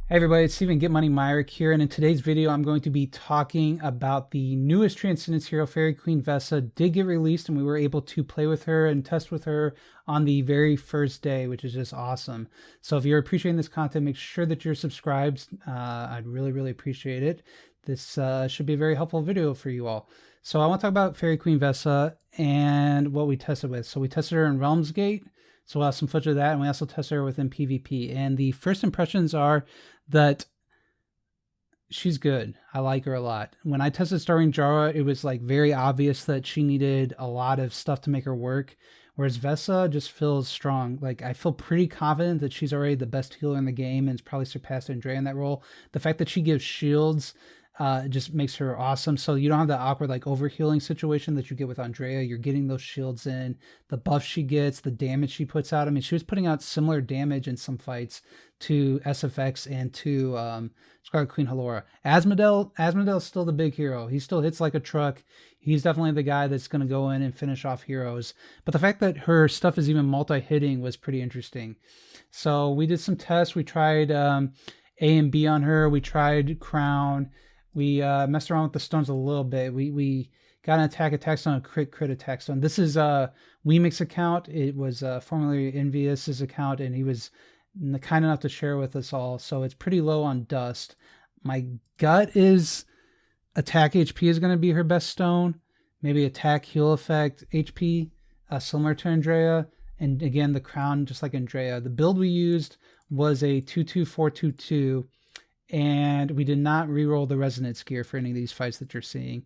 Hey everybody, it's Steven GetMoneyMyrick here, and in today's video I'm going to be talking about the newest Transcendence hero, Fairy Queen Vesa. Did get released and we were able to play with her and test with her on the very first day, which is just awesome. So if you're appreciating this content, make sure that you're subscribed. I'd really appreciate it. This should be a very helpful video for you all. So I want to talk about Fairy Queen Vesa and what we tested with. So we tested her in Realms Gate. So we'll have some footage of that, and we also tested her within PvP. And the first impressions are that she's good. I like her a lot. When I tested starring Jara, it was like very obvious that she needed a lot of stuff to make her work. Whereas Vesa just feels strong. Like, I feel pretty confident that she's already the best healer in the game and has probably surpassed Andrea in that role. The fact that she gives shields just makes her awesome. So you don't have that awkward like overhealing situation that you get with Andrea. You're getting those shields in, the buff she gets, the damage she puts out. I mean, she was putting out similar damage in some fights to SFX and to Scarlet Queen Halora. Asmodel's still the big hero. He still hits like a truck. He's definitely the guy that's going to go in and finish off heroes. But the fact that her stuff is even multi-hitting was pretty interesting. So we did some tests. We tried A and B on her. We tried Crown. We messed around with the stones a little bit. We got an attack stone, a crit attack stone. This is Weemick's account. It was formerly Envious's account, and he was kind enough to share with us all. So it's pretty low on dust. My gut is attack HP is going to be her best stone. Maybe attack heal effect HP, similar to Andrea. And again, the crown, just like Andrea. The build we used was a 2-2-4-2-2. And we did not reroll the resonance gear for any of these fights that you're seeing.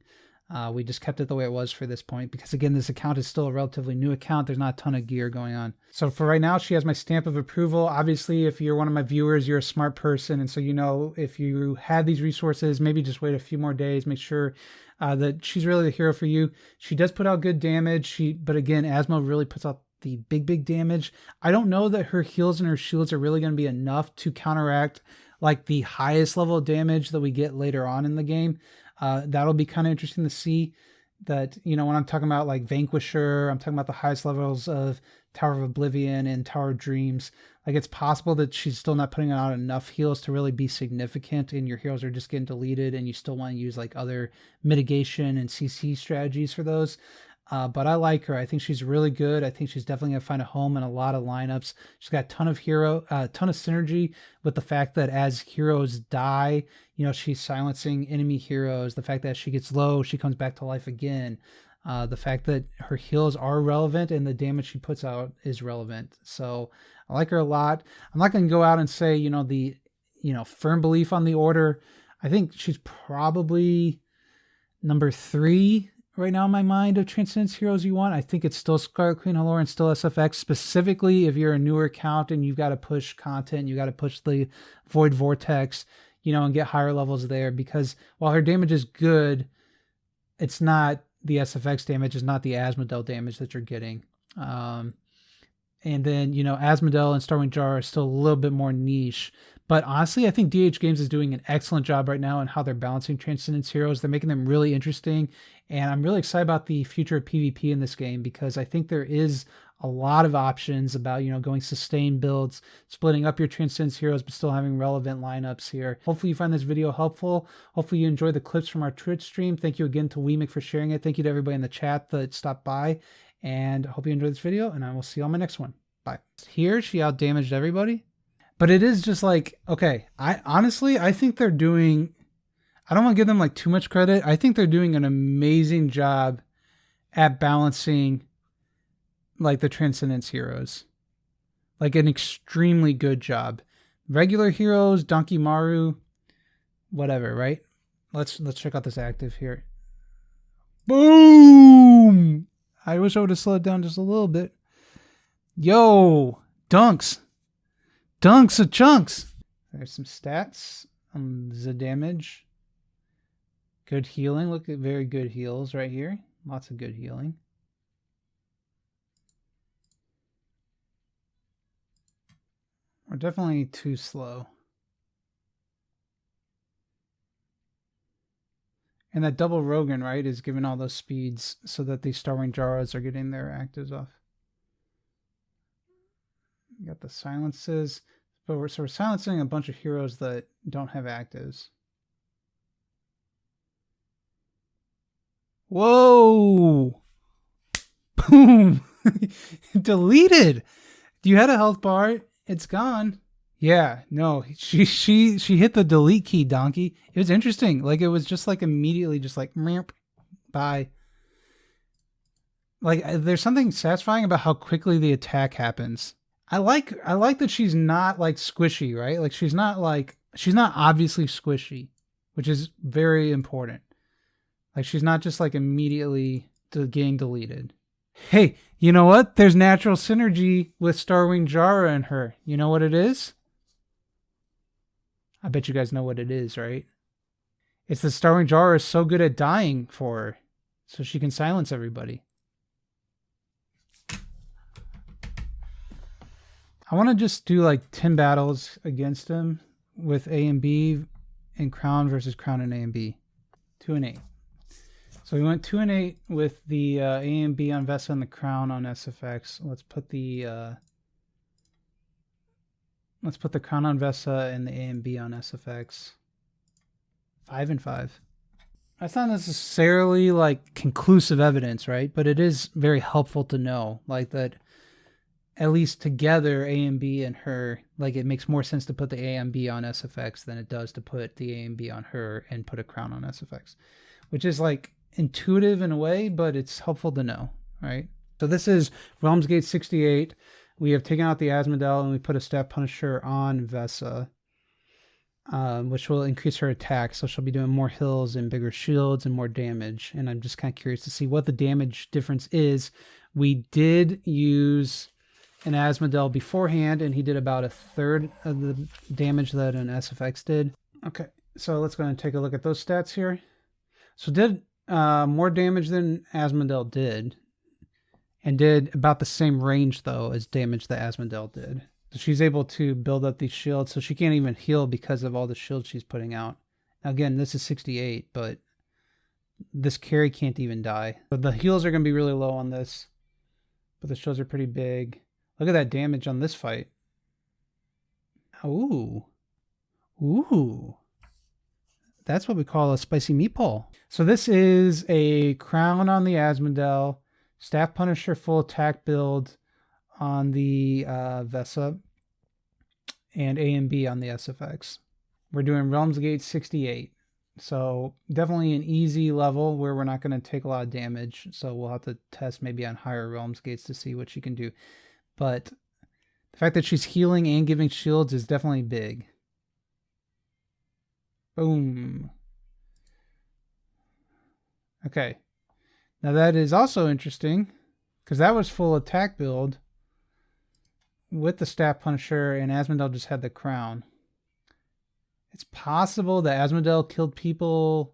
We just kept it the way it was for this point because, again, this account is still a relatively new account. There's not a ton of gear going on. So for right now, she has my stamp of approval. Obviously, if you're one of my viewers, you're a smart person. And so, you know, if you have these resources, maybe just wait a few more days. Make sure that she's really the hero for you. She does put out good damage. But again, Asmo really puts out the big damage. I don't know that her heals and her shields are really going to be enough to counteract like the highest level of damage that we get later on in the game. That'll be kind of interesting to see. That, you know, when I'm talking about like Vanquisher, I'm talking about the highest levels of Tower of Oblivion and Tower of Dreams. Like, it's possible that she's still not putting out enough heals to really be significant, and your heroes are just getting deleted, and you still want to use like other mitigation and CC strategies for those. But I like her. I think she's really good. I think she's definitely going to find a home in a lot of lineups. She's got a ton of synergy with the fact that as heroes die, you know, she's silencing enemy heroes. The fact that she gets low, she comes back to life again. The fact that her heals are relevant and the damage she puts out is relevant. So I like her a lot. I'm not going to go out and say, you know, firm belief on the order. I think she's probably number 3 right now in my mind of Transcendence heroes you want. I think it's still Scarlet Queen Halora and still SFX, specifically if you're a newer account and you've got to push content, you got to push the Void Vortex, you know, and get higher levels there, because while her damage is good, it's not the SFX damage, it's not the Asmodel damage that you're getting. And then, you know, Asmodel and Starwing Jar are still a little bit more niche. But honestly, I think DH Games is doing an excellent job right now in how they're balancing Transcendence heroes. They're making them really interesting. And I'm really excited about the future of PvP in this game, because I think there is a lot of options about, you know, going sustained builds, splitting up your Transcendence heroes, but still having relevant lineups here. Hopefully you find this video helpful. Hopefully you enjoy the clips from our Twitch stream. Thank you again to Weemick for sharing it. Thank you to everybody in the chat that stopped by. And I hope you enjoyed this video, and I will see you on my next one. Bye. Here, she outdamaged everybody. But it is just like, okay, I think they're doing, I don't want to give them like too much credit. I think they're doing an amazing job at balancing like the Transcendence heroes. Like an extremely good job. Regular heroes, Donkey Maru, whatever, right? Let's check out this active here. Boom! I wish I would have slowed down just a little bit. Yo, dunks of chunks. There's some stats on the damage. Good healing. Look at very good heals right here. Lots of good healing. We're definitely too slow. And that double Rogan, right, is giving all those speeds so that these Starwing Jaras are getting their actives off. You got the silences. But we're silencing a bunch of heroes that don't have actives. Whoa! Boom! Deleted! You had a health bar. It's gone. Yeah, no, she hit the delete key, donkey. It was interesting. Like, it was just like immediately just like, bye. Like, there's something satisfying about how quickly the attack happens. I like that she's not like squishy, right? Like, she's not obviously squishy, which is very important. Like, she's not just like immediately getting deleted. Hey, you know what? There's natural synergy with Starwing Jara and her. You know what it is? I bet you guys know what it is, right? It's that Starwing Jara is so good at dying for her, so she can silence everybody. I want to just do like 10 battles against him with A and B and Crown versus Crown and A and B. 2 and 8. So we went 2 and 8 with the A and B on Vesa and the Crown on SFX. Let's put the Crown on Vesa and the A and B on SFX. 5 and 5. That's not necessarily like conclusive evidence, right? But it is very helpful to know, like, that at least together, A and B and her, like, it makes more sense to put the A and B on SFX than it does to put the A and B on her and put a Crown on SFX, which is like intuitive in a way, but it's helpful to know, right? So this is Realms Gate 68. We have taken out the Asmodel and we put a Staff Punisher on Vesa, which will increase her attack. So she'll be doing more heals and bigger shields and more damage. And I'm just kind of curious to see what the damage difference is. We did use an Asmodel beforehand, and he did about 1/3 of the damage that an SFX did. Okay, so let's go and take a look at those stats here. So did more damage than Asmodel did, and did about the same range though as damage that Asmodel did. So she's able to build up these shields, so she can't even heal because of all the shields she's putting out. Now again, this is 68, but this carry can't even die. But the heals are going to be really low on this, but the shields are pretty big. Look at that damage on this fight. Ooh. Ooh. That's what we call a spicy meatball. So this is a Crown on the Asmodel, Staff Punisher full attack build on the Vesa, and A and B on the SFX. We're doing Realms Gate 68. So definitely an easy level where we're not going to take a lot of damage. So we'll have to test maybe on higher Realms Gates to see what she can do. But the fact that she's healing and giving shields is definitely big. Boom. Okay. Now that is also interesting, because that was full attack build with the Staff Punisher, and Asmodel just had the Crown. It's possible that Asmodel killed people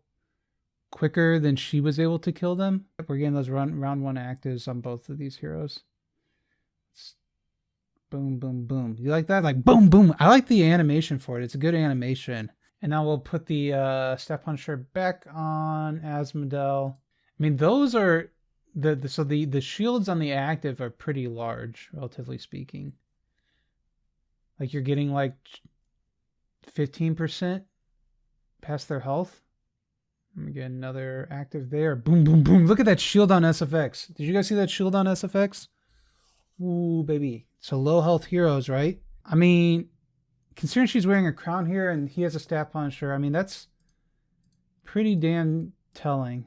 quicker than she was able to kill them. We're getting those round 1 actives on both of these heroes. Boom, boom, boom. You like that? Like, boom, boom. I like the animation for it. It's a good animation. And now we'll put the Staff Punisher back on Asmodel. I mean, those are the shields on the active are pretty large, relatively speaking. Like, you're getting like 15% past their health. Let me get another active there. Boom, boom, boom. Look at that shield on SFX. Did you guys see that shield on SFX? Ooh, baby. So low health heroes, right? I mean, considering she's wearing a Crown here and he has a Staff Punisher, I mean, that's pretty damn telling.